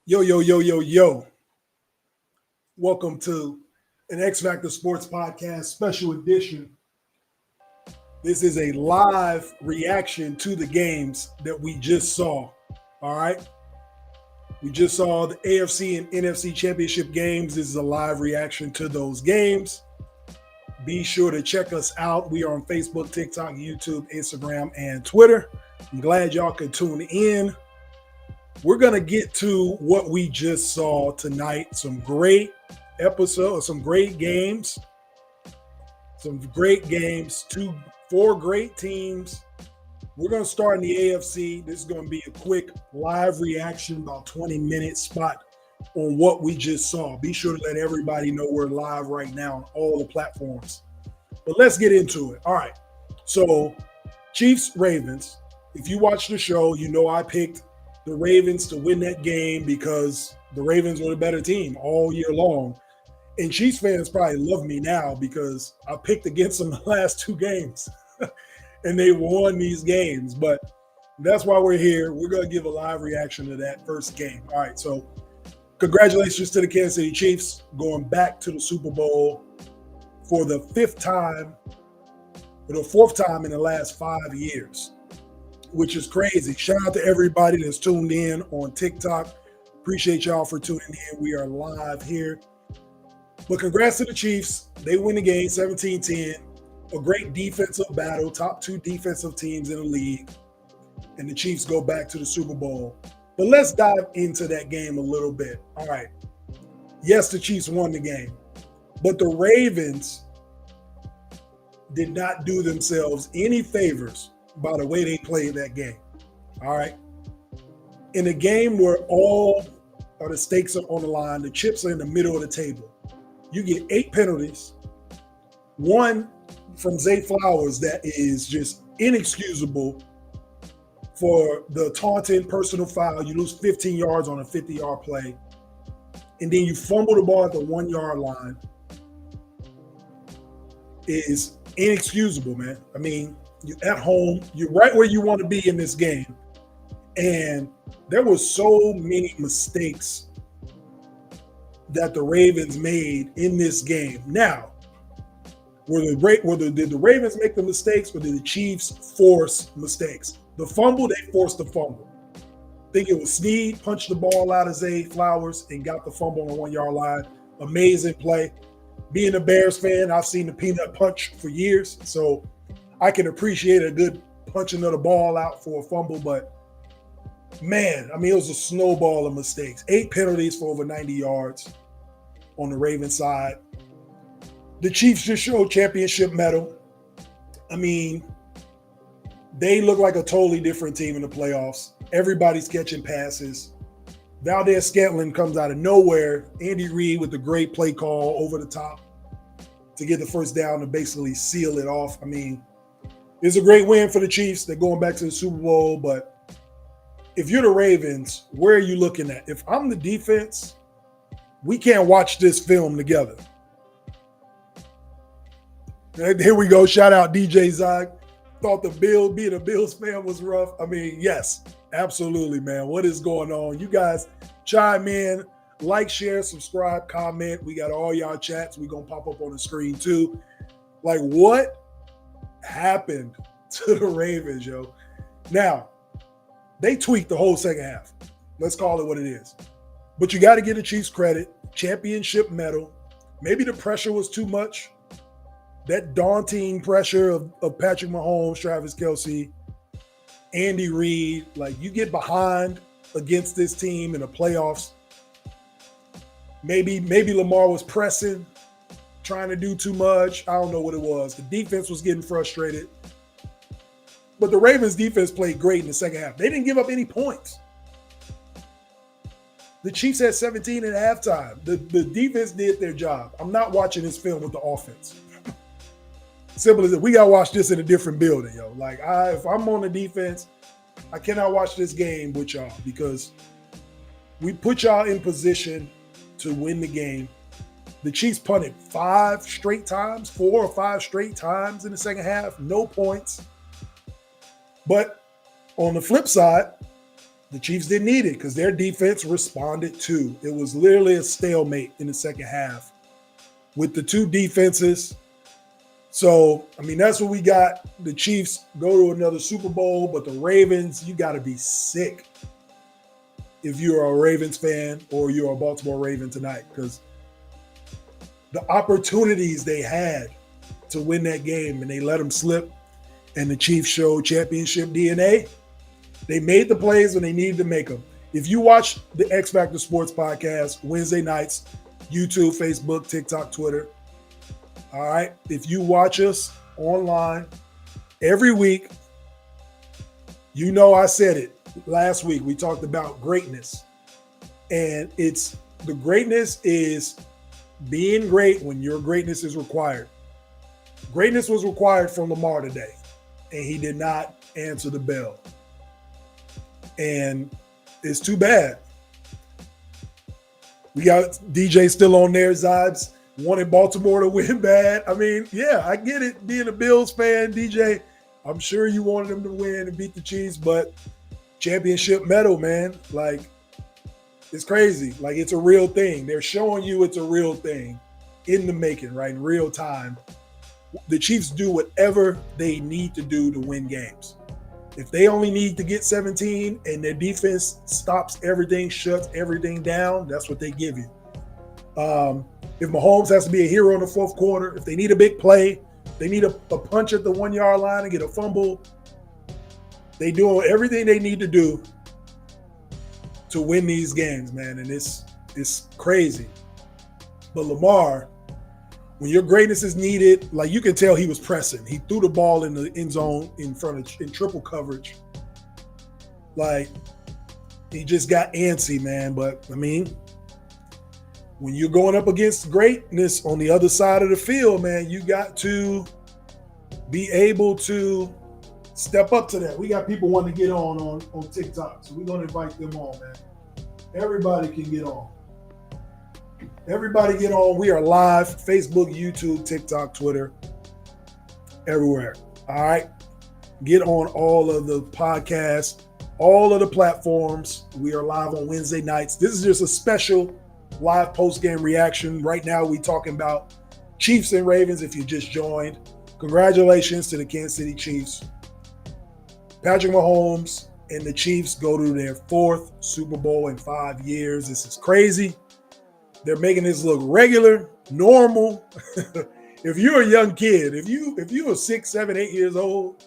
Yo, yo, yo, yo, yo. Welcome to an X Factor Sports Podcast special edition. This is a live reaction to the games that we just saw. All right. We just saw the AFC and NFC championship games. This is a live reaction to those games. Be sure to check us out. We are on Facebook, TikTok, YouTube, Instagram, and Twitter. I'm glad y'all could tune in. We're going to get to what we just saw tonight. Some great episodes, some great games. Four great teams. We're going to start in the AFC. This is going to be a quick live reaction, about 20-minute spot on what we just saw. Be sure to let everybody know we're live right now on all the platforms. But let's get into it. All right. So, Chiefs-Ravens. If you watch the show, you know I picked the Ravens to win that game because the Ravens were the better team all year long. And Chiefs fans probably love me now because I picked against them the last two games and they won these games. But that's why we're here. We're going to give a live reaction to that first game. All right, so congratulations to the Kansas City Chiefs going back to the Super Bowl for the fourth time in the last 5 years, which is crazy. Shout out to everybody that's tuned in on TikTok. Appreciate y'all for tuning in. We are live here. But congrats to the Chiefs. They win the game 17-10. A great defensive battle, top two defensive teams in the league. And the Chiefs go back to the Super Bowl. But let's dive into that game a little bit. All right. Yes, the Chiefs won the game. But the Ravens did not do themselves any favors by the way they played that game. All right. In a game where all of the stakes are on the line, the chips are in the middle of the table. You get 8 penalties, one from Zay Flowers that is just inexcusable for the taunting personal foul. You lose 15 yards on a 50-yard play, and then you fumble the ball at the 1-yard line. Is inexcusable, man. I mean, you're at home. You're right where you want to be in this game. And there were so many mistakes that the Ravens made in this game. Now, did the Ravens make the mistakes or did the Chiefs force mistakes? The fumble, they forced the fumble. I think it was Snead punched the ball out of Zay Flowers and got the fumble on the 1-yard line. Amazing play. Being a Bears fan, I've seen the peanut punch for years, so I can appreciate a good punching of the ball out for a fumble, but man, I mean, it was a snowball of mistakes. 8 penalties for over 90 yards on the Ravens side. The Chiefs just showed championship medal. I mean, they look like a totally different team in the playoffs. Everybody's catching passes. Valdez-Scantling comes out of nowhere. Andy Reid with the great play call over the top to get the first down to basically seal it off. I mean, it's a great win for the Chiefs. They're going back to the Super Bowl, but if you're the Ravens, where are you looking at? If I'm the defense, we can't watch this film together. And here we go. Shout out DJ Zog. Thought being a Bills fan was rough. I mean, yes, absolutely, man. What is going on? You guys chime in, like, share, subscribe, comment. We got all y'all chats. We're going to pop up on the screen too. Like, what happened to the Ravens, yo? Now, they tweaked the whole second half. Let's call it what it is. But you got to give the Chiefs credit. Championship medal. Maybe the pressure was too much. That daunting pressure of Patrick Mahomes, Travis Kelce, Andy Reid. Like, you get behind against this team in the playoffs. Maybe Lamar was pressing, trying to do too much. I don't know what it was. The defense was getting frustrated. But the Ravens defense played great in the second half. They didn't give up any points. The Chiefs had 17 at halftime. The defense did their job. I'm not watching this film with the offense. Simple as that. We got to watch this in a different building, yo. Like, if I'm on the defense, I cannot watch this game with y'all because we put y'all in position to win the game. The Chiefs punted 4 or 5 straight times in the second half. No points. But on the flip side, The Chiefs didn't need it because their defense responded too. It was literally a stalemate in the second half with the two defenses. So, I mean, that's what we got. The Chiefs go to another Super Bowl, but the Ravens, you got to be sick if you're a Ravens fan or you're a Baltimore Raven tonight, because the opportunities they had to win that game and they let them slip, and the Chiefs showed championship DNA. They made the plays when they needed to make them. If you watch the X Factor Sports podcast Wednesday nights, YouTube, Facebook, TikTok, Twitter, all right, if you watch us online every week, you know I said it last week. We talked about greatness. And it's the greatness is being great when your greatness is required. Greatness was required from Lamar today, and he did not answer the bell. And it's too bad. We got DJ still on there, Zibes. Wanted Baltimore to win bad. I mean, yeah, I get it. Being a Bills fan, DJ, I'm sure you wanted them to win and beat the Chiefs, but championship medal, man, like, it's crazy. Like, it's a real thing. They're showing you it's a real thing in the making, right, in real time. The Chiefs do whatever they need to do to win games. If they only need to get 17 and their defense stops everything, shuts everything down, that's what they give you. If Mahomes has to be a hero in the fourth quarter, if they need a big play, they need a punch at the 1 yard line and get a fumble, they do everything they need to do to win these games, man. And it's crazy. But Lamar, when your greatness is needed, like, you can tell he was pressing. He threw the ball in the end zone in triple coverage. Like, he just got antsy, man. But, I mean, when you're going up against greatness on the other side of the field, man, you got to be able to step up to that. We got people wanting to get on TikTok, so we're going to invite them on, man. Everybody can get on. Everybody get on. We are live, Facebook, YouTube, TikTok, Twitter, everywhere. All right? Get on all of the podcasts, all of the platforms. We are live on Wednesday nights. This is just a special live post-game reaction. Right now, we talking about Chiefs and Ravens. If you just joined, congratulations to the Kansas City Chiefs. Patrick Mahomes and the Chiefs go to their 4th Super Bowl in 5 years. This is crazy. They're making this look regular, normal. If you're a young kid, if you are 6, 7, 8 years old,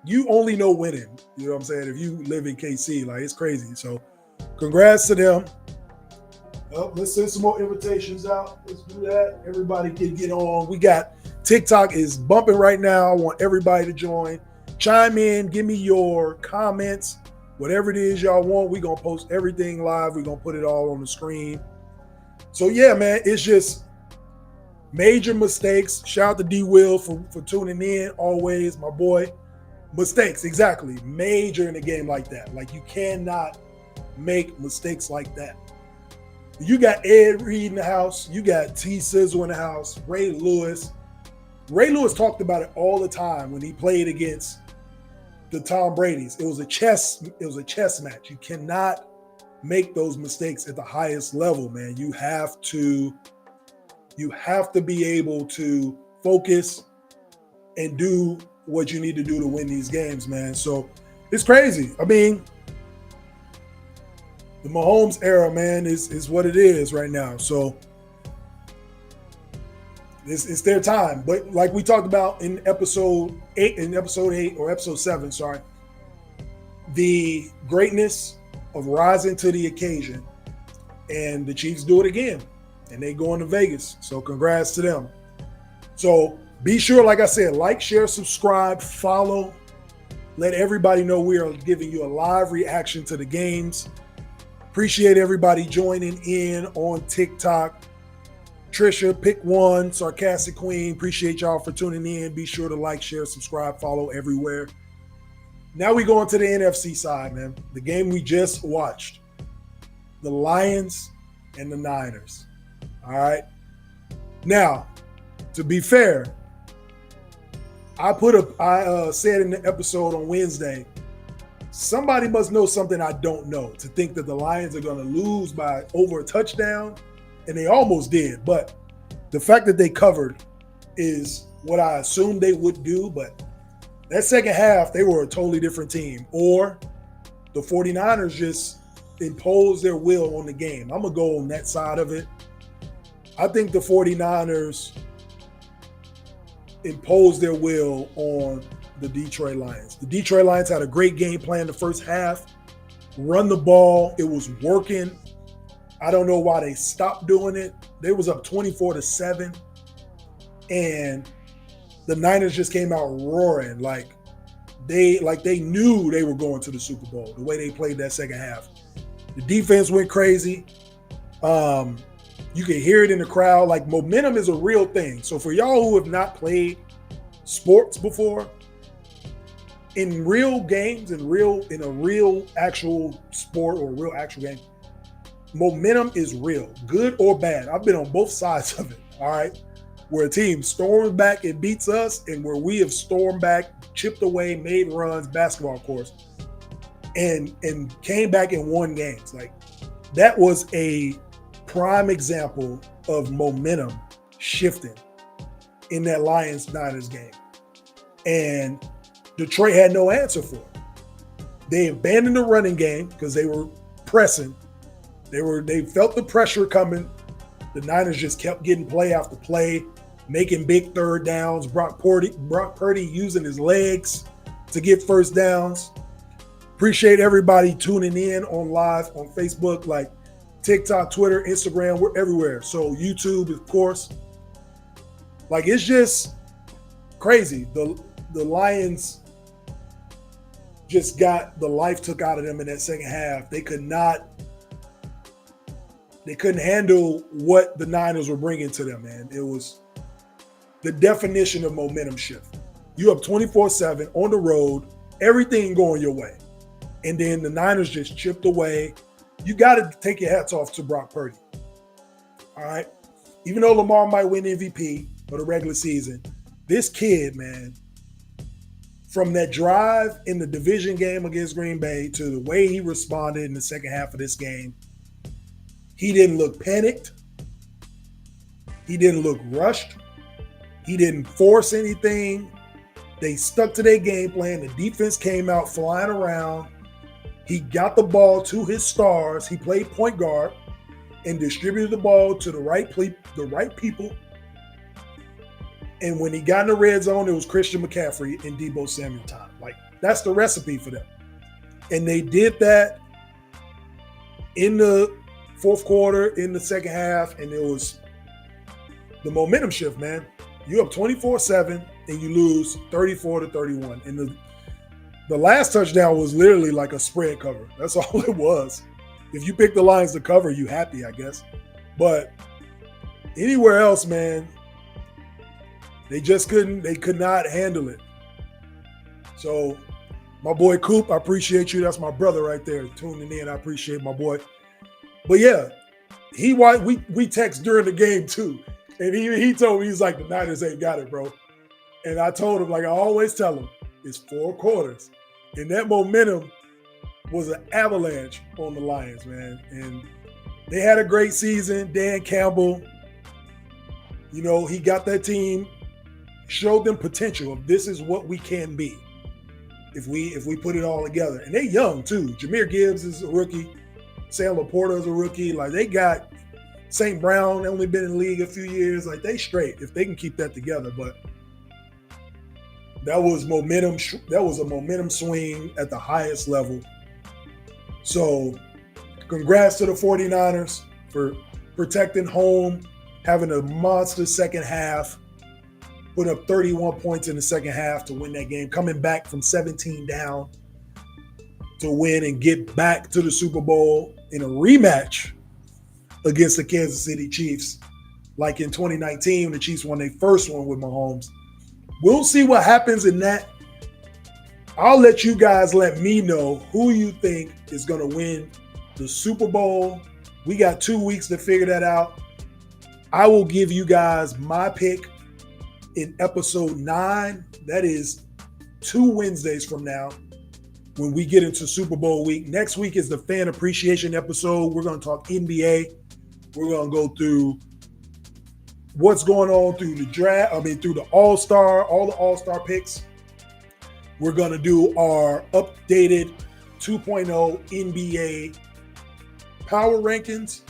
you only know winning. You know what I'm saying? If you live in KC, like, it's crazy. So congrats to them. Let's send some more invitations out. Let's do that. Everybody can get on. We got TikTok is bumping right now. I want everybody to join. Chime in. Give me your comments. Whatever it is y'all want, we're going to post everything live. We're going to put it all on the screen. So, yeah, man, it's just major mistakes. Shout out to D. Will for tuning in always, my boy. Mistakes, exactly. Major in a game like that. Like, you cannot make mistakes like that. You got Ed Reed in the house. You got T. Sizzle in the house. Ray Lewis. Ray Lewis talked about it all the time when he played against the Tom Brady's. It was a chess match. You cannot make those mistakes at the highest level, man. You have to be able to focus and do what you need to do to win these games, man. So it's crazy. I mean, the Mahomes era, man, is what it is right now. So it's their time. But like we talked about in episode 8 or episode 7, sorry, the greatness of rising to the occasion. And the Chiefs do it again. And they go into Vegas. So congrats to them. So be sure, like I said, like, share, subscribe, follow. Let everybody know we are giving you a live reaction to the games. Appreciate everybody joining in on TikTok. Trisha, Pick One, Sarcastic Queen, appreciate y'all for tuning in. Be sure to like, share, subscribe, follow everywhere. Now we go into the NFC side, man. The game we just watched. The Lions and the Niners. All right. Now, to be fair, I said in the episode on Wednesday, somebody must know something I don't know to think that the Lions are going to lose by over a touchdown, and they almost did. But the fact that they covered is what I assumed they would do, but that second half, they were a totally different team. Or the 49ers just imposed their will on the game. I'm going to go on that side of it. I think the 49ers imposed their will on the Detroit Lions. The Detroit Lions had a great game plan the first half. Run the ball. It was working. I don't know why they stopped doing it. They was up 24-7. And the Niners just came out roaring like they knew they were going to the Super Bowl, the way they played that second half. The defense went crazy. You can hear it in the crowd. Like, momentum is a real thing. So for y'all who have not played sports before, in real games, in a real actual sport or real actual game, momentum is real, good or bad. I've been on both sides of it, all right? Where a team storms back and beats us, and where we have stormed back, chipped away, made runs, basketball course, and came back and won games. Like, that was a prime example of momentum shifting in that Lions-Niners game. And Detroit had no answer for it. They abandoned the running game because they were pressing. They felt the pressure coming. The Niners just kept getting play after play, making big third downs. Brock Purdy using his legs to get first downs. Appreciate everybody tuning in on live on Facebook, like TikTok, Twitter, Instagram. We're everywhere. So YouTube, of course. Like, it's just crazy. The Lions just got the life took out of them in that second half. They couldn't handle what the Niners were bringing to them, man. It was the definition of momentum shift. You up 24-7 on the road, everything going your way. And then the Niners just chipped away. You got to take your hats off to Brock Purdy. All right? Even though Lamar might win MVP for the regular season, this kid, man, from that drive in the division game against Green Bay to the way he responded in the second half of this game, he didn't look panicked. He didn't look rushed. He didn't force anything. They stuck to their game plan. The defense came out flying around. He got the ball to his stars. He played point guard and distributed the ball to the right people. And when he got in the red zone, it was Christian McCaffrey and Deebo Samuel time. Like, that's the recipe for them. And they did that in the fourth quarter, in the second half, and it was the momentum shift, man. You're up 24-7 and you lose 34-31. And the last touchdown was literally like a spread cover. That's all it was. If you pick the Lions to cover, you happy, I guess. But anywhere else, man, they could not handle it. So my boy Coop, I appreciate you. That's my brother right there tuning in. I appreciate my boy. But yeah, we text during the game too. And he told me, he's like, the Niners ain't got it, bro. And I told him, like I always tell him, it's 4 quarters. And that momentum was an avalanche on the Lions, man. And they had a great season. Dan Campbell, he got that team, showed them potential of this is what we can be if we put it all together. And they're young too. Jahmyr Gibbs is a rookie. Sam Laporta is a rookie. Like, they got St. Brown, only been in the league a few years. Like, they straight if they can keep that together. But that was momentum. That was a momentum swing at the highest level. So congrats to the 49ers for protecting home, having a monster second half, put up 31 points in the second half to win that game, coming back from 17 down to win and get back to the Super Bowl in a rematch against the Kansas City Chiefs. Like in 2019, when the Chiefs won their first one with Mahomes. We'll see what happens in that. I'll let you guys let me know who you think is going to win the Super Bowl. We got 2 weeks to figure that out. I will give you guys my pick in episode 9. That is 2 Wednesdays from now. when we get into Super Bowl week. Next week is the fan appreciation episode. We're going to talk NBA. We're going to go through what's going on through the draft, through the All-Star, all the All-Star picks. We're going to do our updated 2.0 NBA power rankings.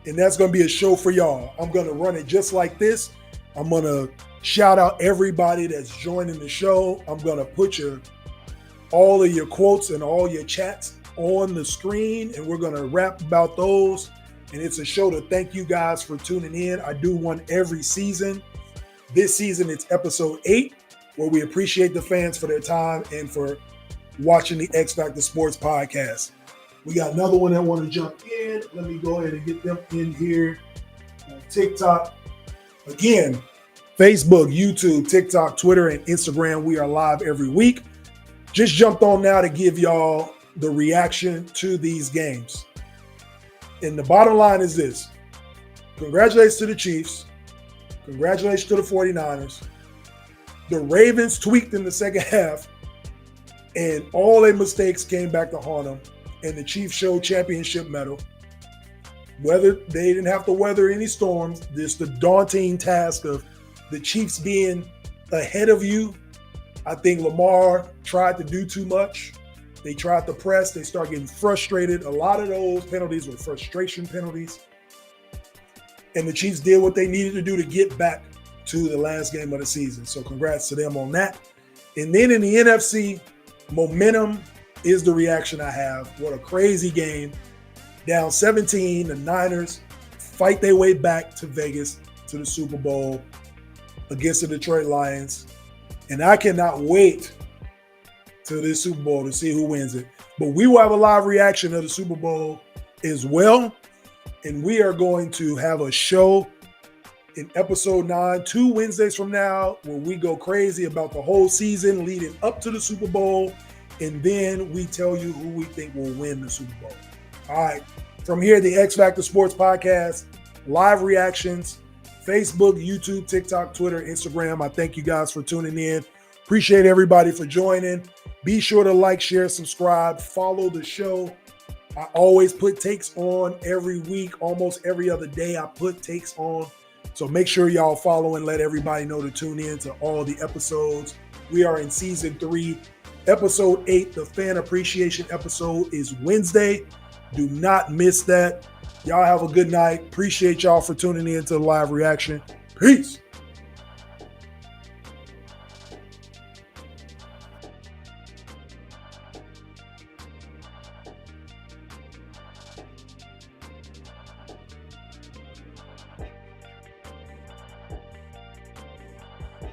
And that's going to be a show for y'all. I'm going to run it just like this. I'm going to shout out everybody that's joining the show. I'm going to put all of your quotes and all your chats on the screen, and we're going to rap about those. And it's a show to thank you guys for tuning in. I do one every season. This season, it's episode 8, where we appreciate the fans for their time and for watching the X Factor Sports podcast. We got another one that want to jump in. Let me go ahead and get them in here on TikTok. Again, Facebook, YouTube, TikTok, Twitter, and Instagram. We are live every week. Just jumped on now to give y'all the reaction to these games. And the bottom line is this. Congratulations to the Chiefs. Congratulations to the 49ers. The Ravens tweaked in the second half, and all their mistakes came back to haunt them. And the Chiefs showed championship mettle. Whether they didn't have to weather any storms, this the daunting task of the Chiefs being ahead of you. I think Lamar tried to do too much. They tried to press. They started getting frustrated. A lot of those penalties were frustration penalties. And the Chiefs did what they needed to do to get back to the last game of the season. So congrats to them on that. And then in the NFC, momentum is the reaction I have. What a crazy game. Down 17, the Niners fight their way back to Vegas to the Super Bowl against the Detroit Lions. And I cannot wait to this Super Bowl to see who wins it. But we will have a live reaction of the Super Bowl as well. And we are going to have a show in episode 9, 2 Wednesdays from now, where we go crazy about the whole season leading up to the Super Bowl. And then we tell you who we think will win the Super Bowl. All right. From here, the X Factor Sports Podcast, live reactions, Facebook, YouTube, TikTok, Twitter, Instagram. I thank you guys for tuning in. Appreciate everybody for joining. Be sure to like, share, subscribe, follow the show. I always put takes on every week, almost every other day I put takes on. So make sure y'all follow and let everybody know to tune in to all the episodes. We are in season 3, episode 8. The fan appreciation episode is Wednesday. Do not miss that. Y'all have a good night. Appreciate y'all for tuning in to the live reaction. Peace.